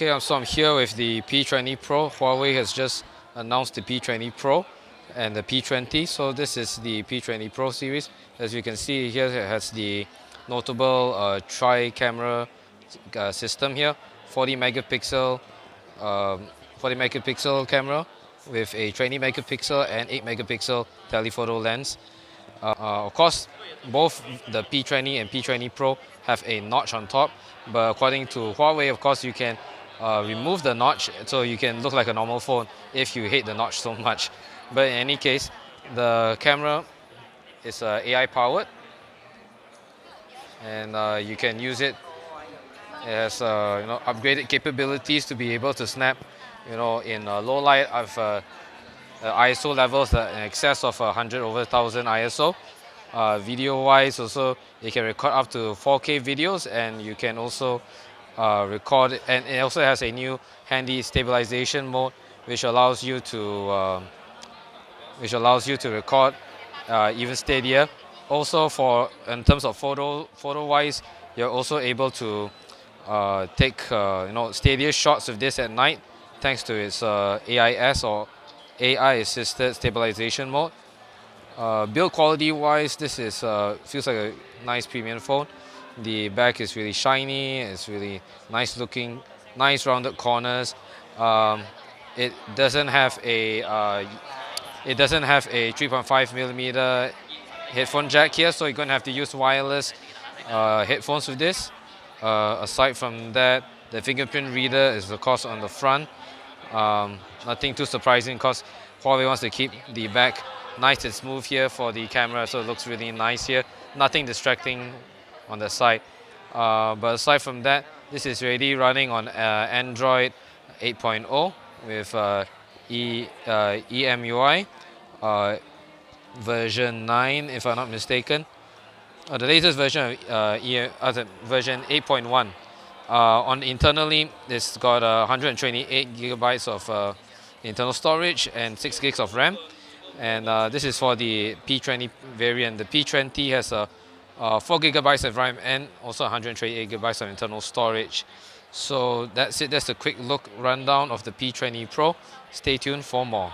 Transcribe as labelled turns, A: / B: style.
A: Okay, so I'm here with the P20 Pro. Huawei has just announced the P20 Pro and the P20. So this is the P20 Pro series. As you can see here, it has the notable tri-camera system here, 40 megapixel, 40 megapixel camera with a 20 megapixel and 8 megapixel telephoto lens. Of course, both the P20 and P20 Pro have a notch on top, but according to Huawei, of course, you can remove the notch so you can look like a normal phone if you hate the notch so much. But in any case, the camera is AI powered, and you can use it. It has upgraded capabilities to be able to snap in low light of ISO levels in excess of 100 over 1000 ISO. Video wise also, you can record up to 4K videos, and you can also record, and it also has a new handy stabilization mode which allows you to record even steadier. Also, in terms of photo wise, you're also able to take steadier shots with this at night thanks to its AIS or AI assisted stabilization mode. Build quality wise, this is feels like a nice premium phone. The back is really shiny, it's really nice looking, nice rounded corners. It doesn't have a 3.5 millimeter headphone jack here, so you're going to have to use wireless headphones with this. Aside from that, the fingerprint reader is of course on the front. Nothing too surprising because Huawei wants to keep the back nice and smooth here for the camera, so it looks really nice here. Nothing distracting on the side. But aside from that, this is already running on Android 8.0 with EMUI version 9, if I'm not mistaken. The latest version of version 8.1. Internally, it's got 128 gigabytes of internal storage and 6 gigs of RAM. And this is for the P20 variant. The P20 has 4 gigabytes of RAM and also 128 gigabytes of internal storage. So that's it. That's a quick rundown of the P20 Pro. Stay tuned for more.